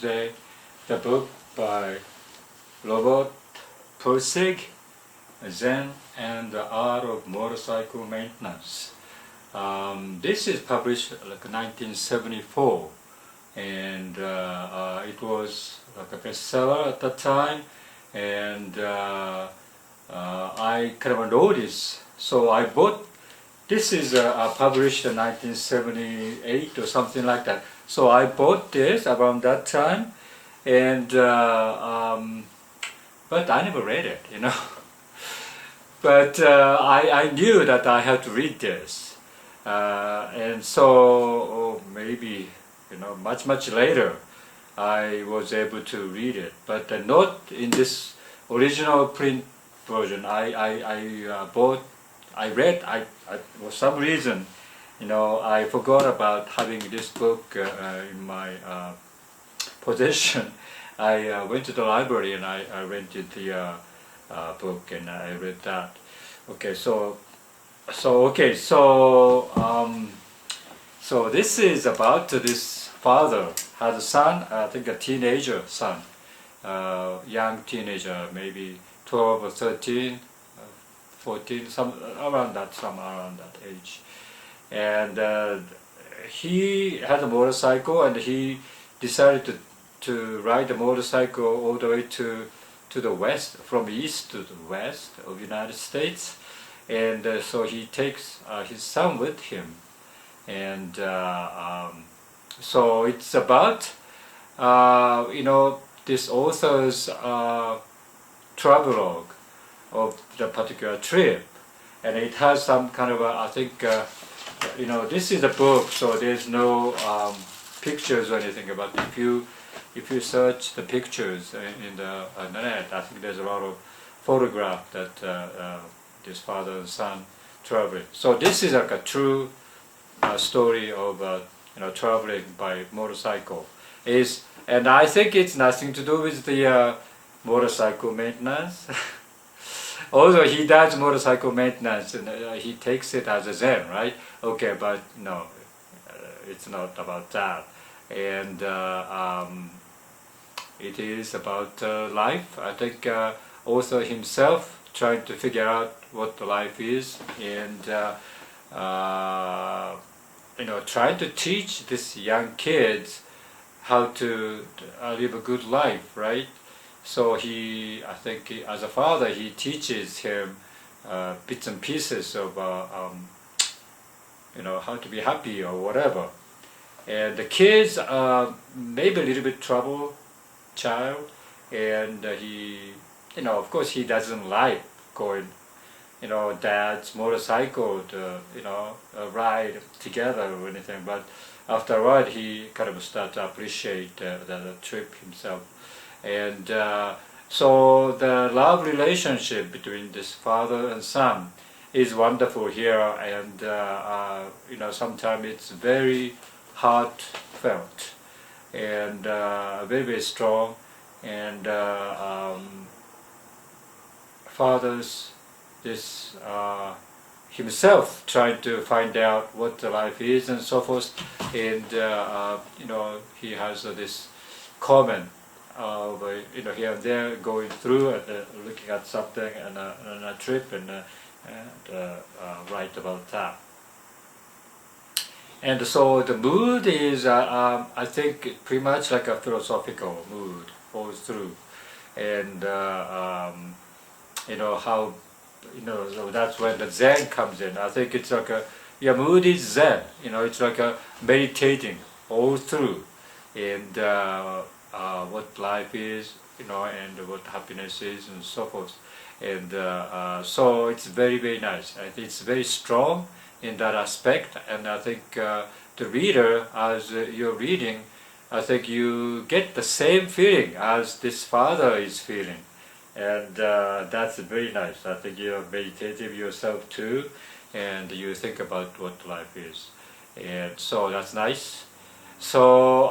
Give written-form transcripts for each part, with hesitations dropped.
today the book by Robert Pirsig, Zen and the Art of Motorcycle Maintenance. This is published like 1974, and it was like a bestseller at that time, and I kind of noticed, so I bought. This is published in 1978 or something like that. So I bought this around that time, and but I never read it, you know. But I knew that I had to read this, and so maybe, you know, much later I was able to read it, but not in this original print version. I read. For some reason, you know, I forgot about having this book in my possession. I went to the library and I rented the book and I read that. Okay, so this is about this father had a son, I think a teenager son, young teenager, maybe 12 or 13, 14, some around that age, and he had a motorcycle and he decided to ride the motorcycle all the way to the west, from east to the west of United States, and so he takes his son with him, and so it's about you know, this author's travelogue of the particular trip, and it has some kind of I think you know, this is a book, so there's no pictures or anything, but if you search the pictures in the internet, I think there's a lot of photographs that this father and son traveling. So this is like a true story of you know, traveling by motorcycle. And I think it's nothing to do with the motorcycle maintenance. Although he does motorcycle maintenance and he takes it as a Zen, right? Okay, but no, it's not about that. And it is about life. I think author himself trying to figure out what the life is, and you know, trying to teach these young kids how to live a good life, right? So I think as a father, he teaches him bits and pieces of you know, how to be happy or whatever. And the kids maybe a little bit trouble child, and he, you know, of course he doesn't like going, you know, dad's motorcycle to, you know, ride together or anything, but after a while he kind of starts to appreciate the trip himself. And so the love relationship between this father and son is wonderful here, and you know, sometimes it's very heartfelt and very strong, and father's himself trying to find out what the life is and so forth, and you know, he has this comment of you know, here and there going through looking at something and a trip, and write about that. And so the mood is I think pretty much like a philosophical mood goes through, and you know, how, you know, so that's when the Zen comes in. I think it's like mood is Zen, you know, it's like a meditating all through, and what life is, you know, and what happiness is and so forth. And so it's very nice. I think it's very strong in that aspect, and I think the reader, as you're reading, I think you get the same feeling as this father is feeling, and that's very nice. I think you're meditative yourself too, and you think about what life is, and so that's nice. So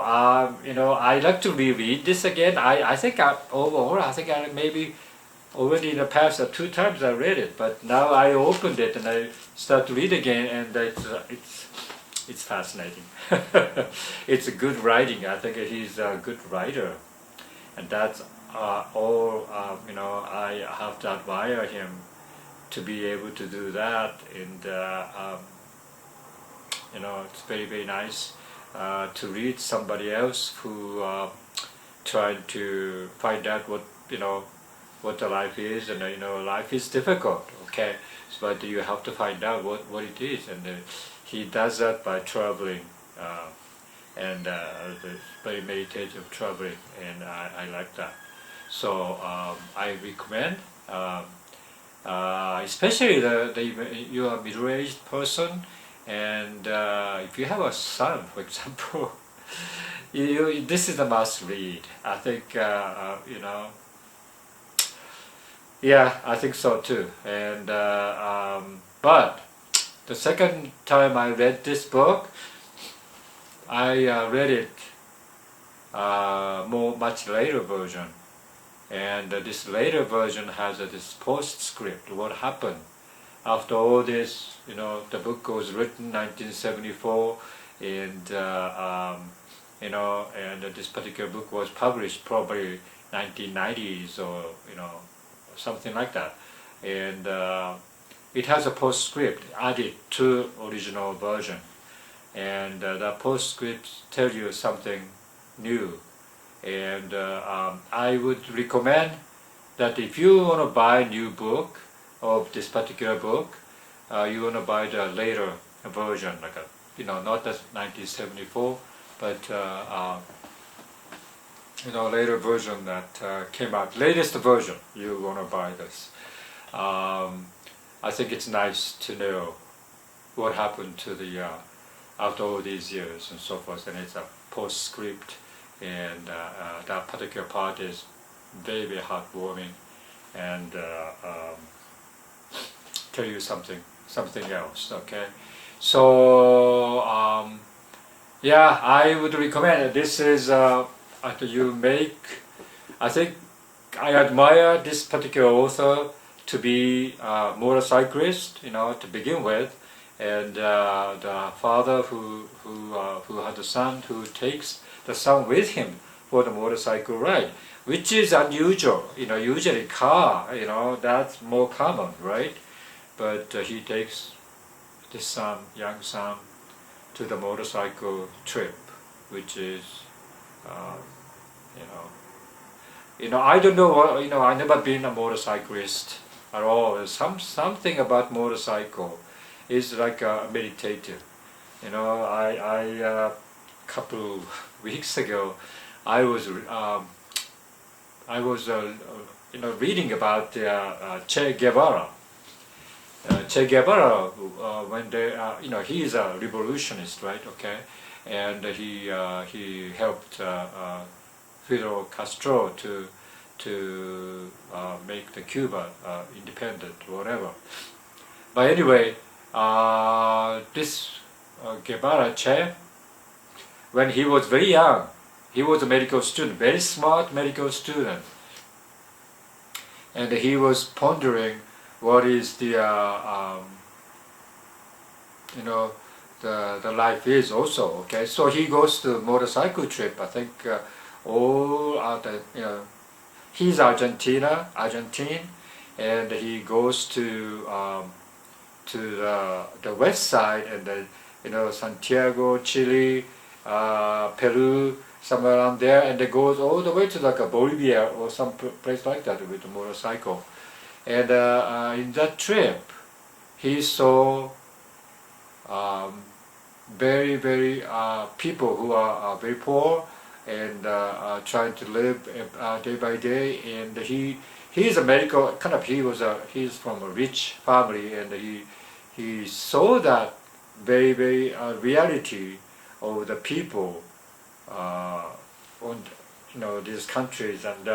you know, I like to reread this again. I think overall, I think I maybe already in the past 2 times I read it, but now I opened it and I start to read again, and it's it's fascinating. It's a good writing. I think he's a good writer, and that's all. I have to admire him to be able to do that, and it's very very nice to read somebody else who trying to find out what the life is, and life is difficult. Okay, but you have to find out what it is, and he does that by traveling, and very meditative traveling, and I like that. So I recommend, especially you are a middle-aged person, and if you have a son, for example, this is a must read. I think yeah, I think so too. And but the second time I read this book, I read it much later version, and this later version has this postscript. What happened after all this? The book was written 1974, and and this particular book was published probably 1990s or something like that, and it has a postscript added to original version, and the postscript tell you something new, and I would recommend that if you want to buy a new book of this particular book, you want to buy the later version, like not the 1974, but later version that came out, latest version. You want to buy this. I think it's nice to know what happened to the after all these years and so forth, and it's a postscript, and that particular part is very very heartwarming, and tell you something else. Okay, so yeah, I would recommend it. This is after you make, I think I admire this particular author to be a motorcyclist, to begin with, and the father who had a son who takes the son with him for the motorcycle ride, which is unusual. Usually car, that's more common, right? But he takes this son, young son, to the motorcycle trip, which is I don't know what, I never been a motorcyclist at all. Something about motorcycle is like meditative. I couple weeks ago, I was reading about Che Guevara. Che Guevara, when they, he is a revolutionist, right? Okay, and he helped Fidel Castro to make the Cuba independent, whatever. But anyway, this Guevara Che, when he was very young, he was a medical student, very smart medical student, and he was pondering what is the the life is also. Okay, so he goes to motorcycle trip. I think all the he's Argentine, and he goes to the west side, and then Santiago, Chile, Peru, somewhere around there, and it goes all the way to like a Bolivia or some place like that with the motorcycle. And in that trip, he saw very very people who are very poor and trying to live day by day. And he's a medical kind of, he's from a rich family, and he saw that very very reality of the people on these countries, and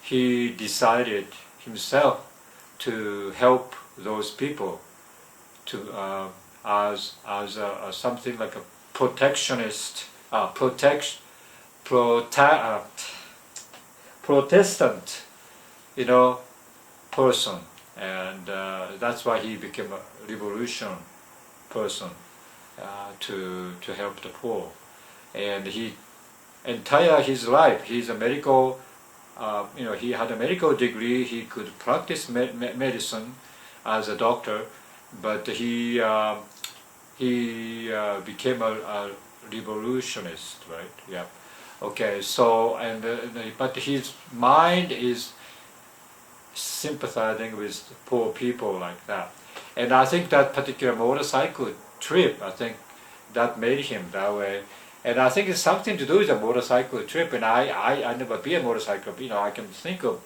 he decided himself to help those people to as something like a protectionist Protestant person, and that's why he became a revolution person. to help the poor. And he entire his life, he's a medical, he had a medical degree. He could practice medicine as a doctor, but he became a revolutionist, right? Yeah. Okay. So but his mind is sympathizing with poor people like that. And I think that particular motorcycle trip, I think that made him that way. And I think it's something to do with a motorcycle trip. And I never be a motorcycle, I can think of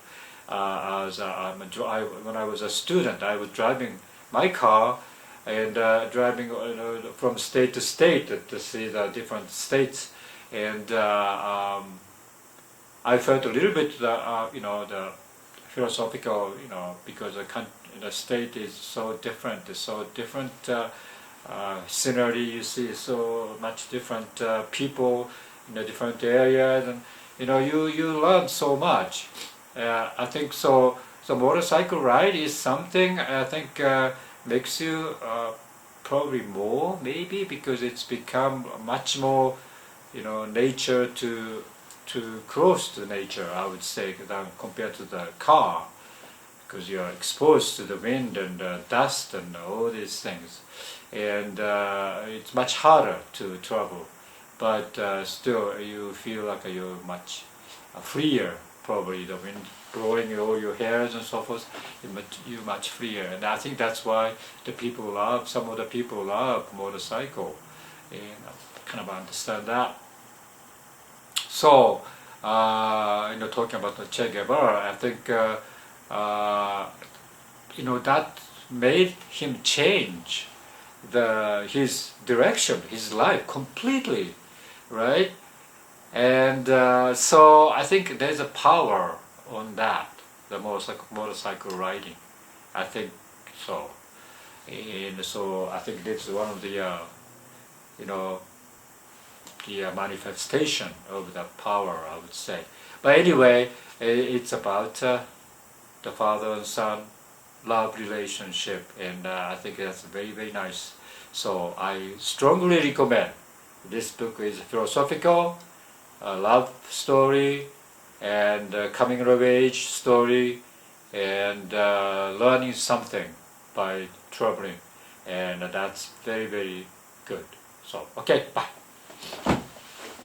when I was a student, I was driving my car and driving from state to state to see the different states. And I felt a little bit the philosophical, because the state is so different. It's so different scenery. You see so much different people in a different areas, and you learn so much. I think so. The motorcycle ride is something I think makes you probably more, maybe because it's become much more, nature to close to nature, I would say, than compared to the car, because you're exposed to the wind and dust and all these things, and it's much harder to travel, but still you feel like you're much freer. Probably the wind blowing all your hairs and so forth, you're much freer, and I think that's why some of the people love motorcycle, and I kind of understand that. So, talking about the Che Guevara, I think, that made him change his direction, his life completely, right? And so I think there's a power on that, the motorcycle riding. I think so. And so I think this is one of the, the manifestation of the power, I would say. But anyway, it's about the father and son love relationship, and I think that's very, very nice. So I strongly recommend. This book is philosophical, love story, and coming of age story, and learning something by traveling, and that's very, very good. So, okay, bye.